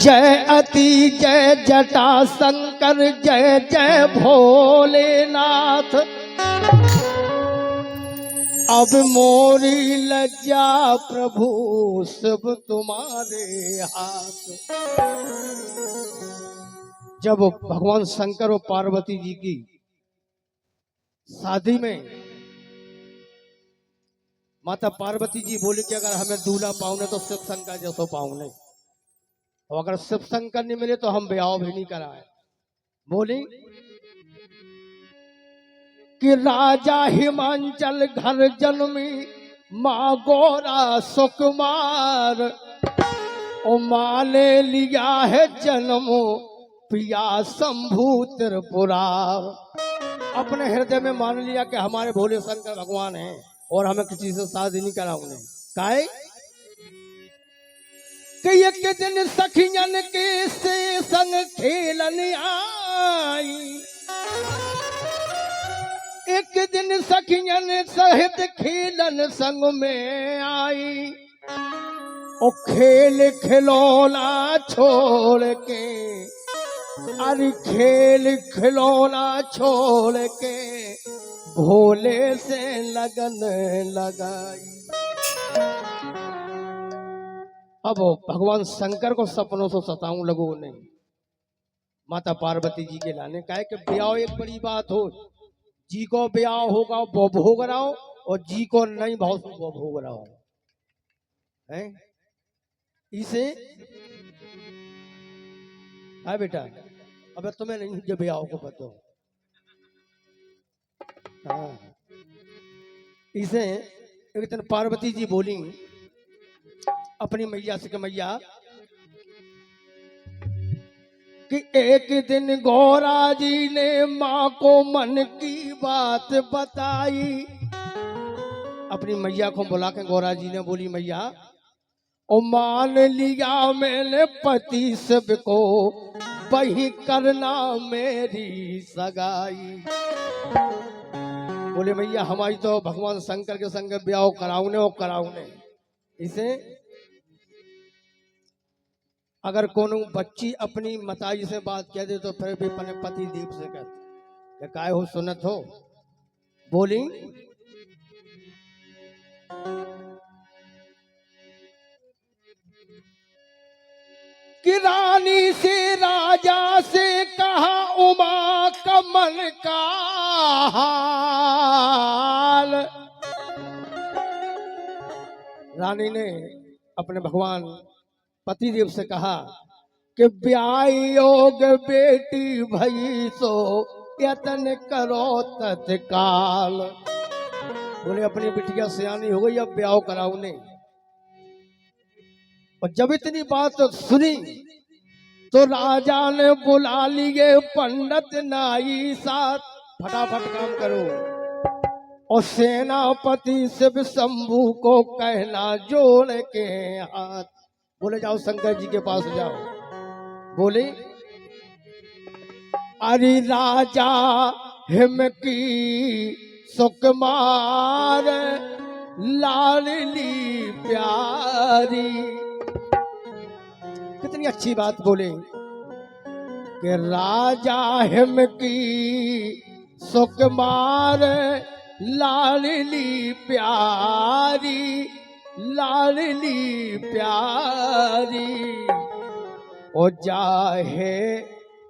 जय अति जय जटा शंकर जय जय भोलेनाथ। अब मोरी लज्जा प्रभु सब तुम्हारे हाथ। जब भगवान शंकर और पार्वती जी की शादी में माता पार्वती जी बोली कि अगर हमें दूल्हा पाऊने तो शिव शंकर जैसो पाऊने, और अगर शिव शंकर नहीं मिले तो हम ब्याह भी नहीं कराए। बोली कि राजा हिमांचल घर जन्मी माँ गौरा सुकुमार, ओ माँ ने लिया है जन्म पिया शंभु त्रिपुरार। अपने हृदय में मान लिया कि हमारे भोले शंकर भगवान हैं और हमें किसी से शादी नहीं कराऊंगे। काहे कि एक दिन सखियन के से संग खेलन आई, एक दिन सखियन सहित खेलन संग में आई। ओ खेल खिलौना छोड़ के, अरे खेल खिलौना छोड़ के भोले से लगन लगाई। अब भगवान शंकर को सपनों से सताऊं लगो नहीं, माता पार्वती जी के लाने का है कि ब्याह एक बड़ी बात हो। जी को ब्याह होगा वो भोग रहा हो, और जी को नहीं भाव वो भोग रहा हो है। इसे है बेटा, अब तुम्हें नहीं जो ब्याह को पता हो। हाँ, इसे एक दिन पार्वती जी बोली अपनी मैया से कि मैया कि एक दिन गौरा जी ने माँ को मन की बात बताई। अपनी मैया को बुला के गौरा जी ने बोली मैया ओ मान लिया मैंने पति सब को, वही करना मेरी सगाई। बोले मैया हमारी तो भगवान शंकर के संग ब्याह कराऊने और कराऊने। इसे अगर कोनो बच्ची अपनी मताई से बात कह दे तो फिर भी अपने पति देव से कहते काय हो सुनत हो। बोली कि रानी से राजा से कहा उमा कमल का हाल। रानी ने अपने भगवान पतिदेव से कहा कि ब्याह योग बेटी भई सो यतन करो तत्काल। बोले अपनी बिटिया सियानी हो गई अब ब्याह कराओ ने। और जब इतनी बात सुनी तो राजा ने बुला लिए पंडित नाई साथ, फटाफट काम करो। और सेनापति शिव शंभु को कहना जोड़ के हाथ, बोले जाओ शंकर जी के पास जाओ। बोले अरे राजा हिम की सुकुमार लाडली प्यारी। कितनी अच्छी बात बोले कि राजा हिम की सुकुमार लाडली प्यारी, लाडली प्यारी। ओ जाहे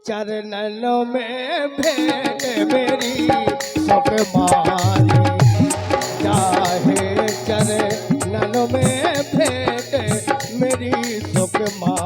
चरणन में भेंट मेरी सुकुमारी, जाहे चरणन में भेंट मेरी सुकुमारी।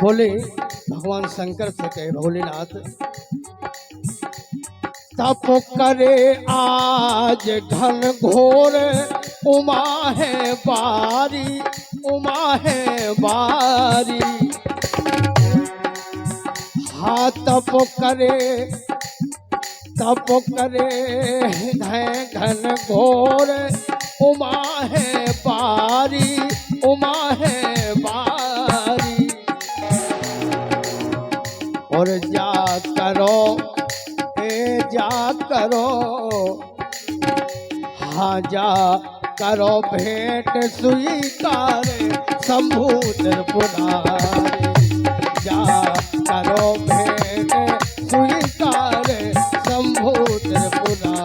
बोले भगवान शंकर से कहे भोलेनाथ तप करे आज घन घोर उमा है बारी उमा है बारी हाँ तप करे हृदय घन घोर उमा है बारी उमा है बारी और जा करो हाँ जा करो भेंट स्वीकार शंभु त्रिपुरारी जा करो भेंट स्वीकार शंभु त्रिपुरारी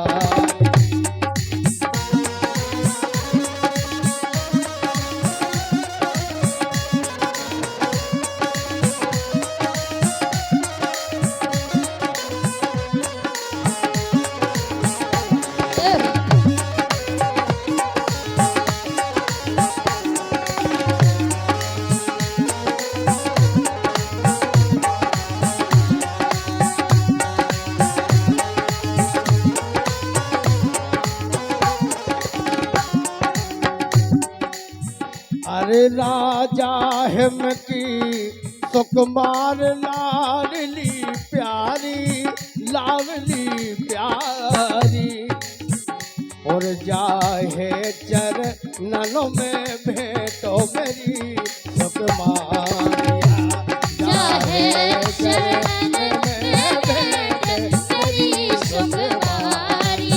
अरे राजा हिम की सुकुमार लाडली प्यारी लावली प्यारी और जाहे चरणों में भेंटो मेरी सुकुमारिया जाहे चरण में भेंट मेरी सुकुमारी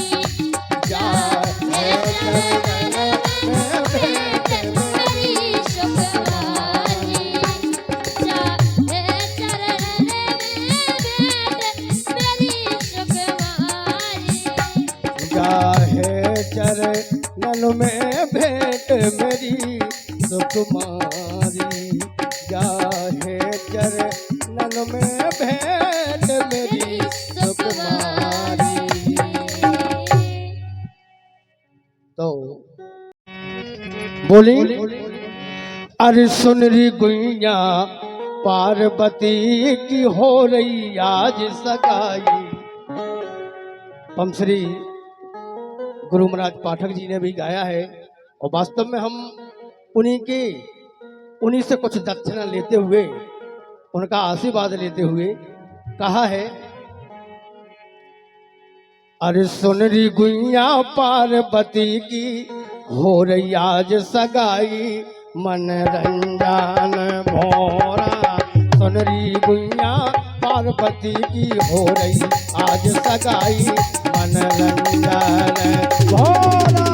जाहे चरण में भेंट चरणों में भेंट मेरी सुकुमारी जाहे चरणों में भेंट मेरी सुकुमारी। तो बोली अरे सुन री गुइया पार्वती की हो रही आज सगाई। पंसरी गुरु महाराज पाठक जी ने भी गाया है और वास्तव में हम उन्हीं से कुछ दक्षिणा लेते हुए उनका आशीर्वाद लेते हुए कहा है अरे सुन री गुइया पार्वती की हो रही आज सगाई मन रंजन भोरा सुन री गुइया पार्वती की हो रही आज सगाई मन रंजन भोरा।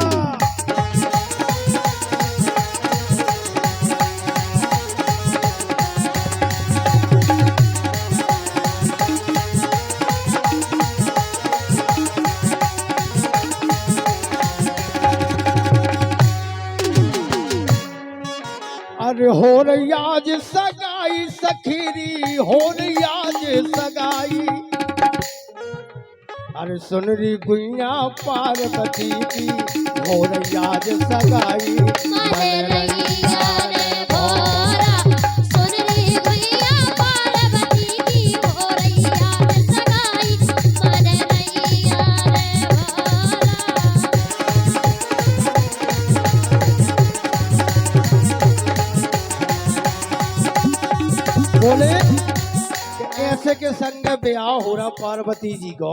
अरे हो रही आज सगाई सखीरी हो रही आज सगाई अरे सुन री गुइया पार्वती की हो रही आज सगाई मन रंजन भोरा सुन री गुइया पार्वती की हो रही आज सगाई मन रंजन भोरा। बोले ऐसे के संग ब्याह हो रहा पार्वती जी को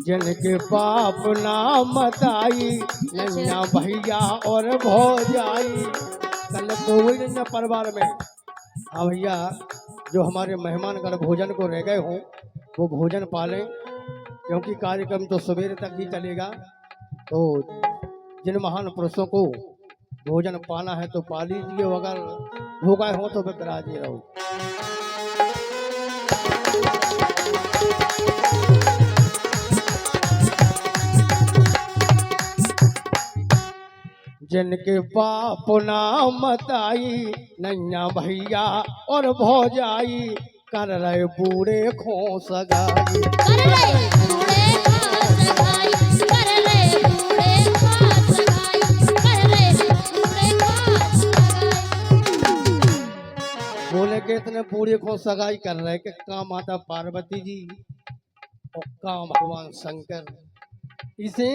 जिनके पाप नाम बताई नैया भैया और भौजाई। कल तो वही नैया परिवार में हाँ भैया जो हमारे मेहमानगण भोजन को रह गए हों वो भोजन पालें क्योंकि कार्यक्रम तो सवेरे तक ही चलेगा। तो जिन महान पुरुषों को भोजन पाना है तो पा लीजिए अगर भूखा हो तो बिराजे रहो। जिनके पाप नाम बताई नैया भैया और भौजाई कर रहे बूढ़े खो सगाई कर रहे बूढ़े खो सगाई कर रहे बूढ़े खो सगाई कर रहे बूढ़े खो सगाई। बोले कि इतने बूढ़े को सगाई कर रहे कि का माता पार्वती जी और का भगवान शंकर। इसे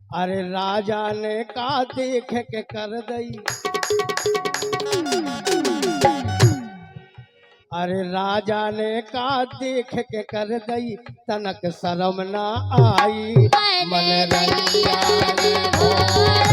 अरे राजा ने का देख के कर दई, अरे राजा ने का देख के कर दई, तनक शर्म ना आई मन रैया रे भोरा।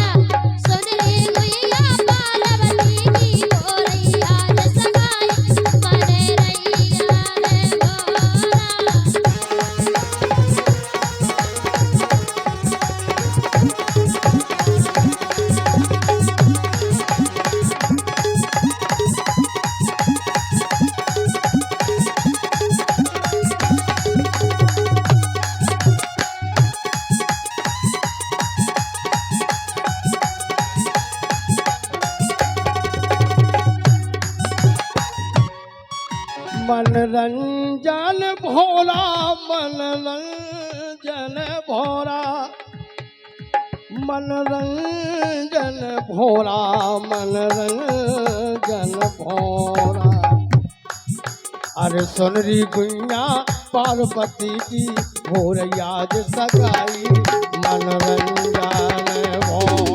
मनरंजन भोला मनरंजन भोला, मनरंजन भोला मनरंजन भोला। अरे सुनरी गुइया पार्वती की भोरैया सगाई मनरंजन भोला।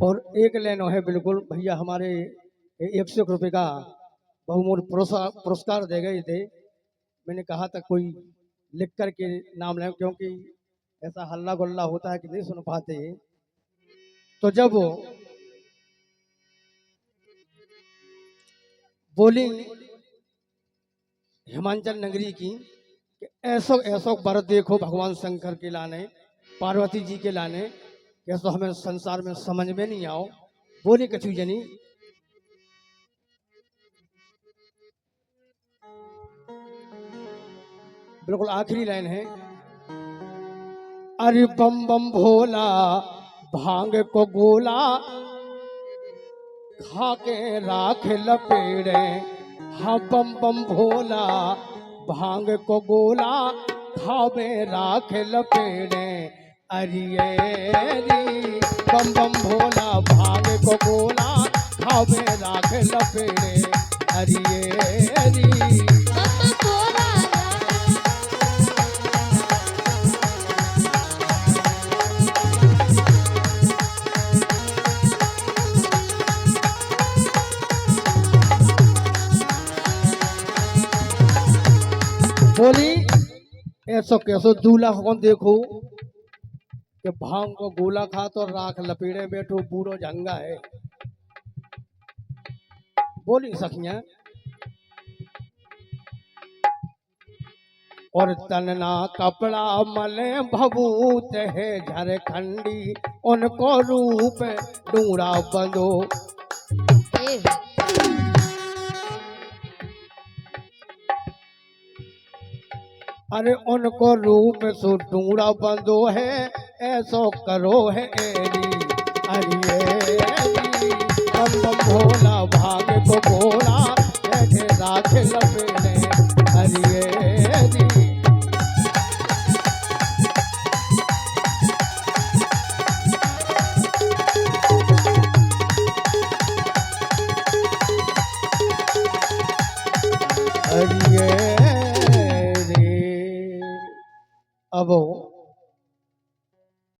और एक लेनो है बिल्कुल भैया हमारे 101 रुपये का बहुमूल्य पुरस्कार दे गए थे। मैंने कहा था कोई लिख कर के नाम लें, क्योंकि ऐसा हल्ला गुल्ला होता है कि नहीं सुन पाते। तो जब बोली हिमाचल नगरी की कि ऐसो ऐसो वर देखो भगवान शंकर के लाने पार्वती जी के लाने, कैसो हमें संसार में समझ में नहीं आओ। बोली कछु जनी बिल्कुल आखिरी लाइन है। अरे बम बम भोला भांग को गोला, खा के राख लपेड़े। हाँ बम बम भोला भांग को गोला, खावे राख लपेड़े। अरिये री बम बम भोला भांग को गोला, खावे राख लपेड़े। अरिये री बोली ऐसो कैसो दूल्हा को देखो कि भांग को गोला खा तो राख लपेड़े बैठो बूढ़ो झंगा है। बोली सखियां और तनना कपड़ा मले भभूत है झारखंडी, उनको रूप डूरा बंदो। अरे उनको रूप सो डूरा बंदो है, ऐसो करो है एरी। अरे बम बम भोला भाग को भोला, बैठे राख लपेड़े। अरे अब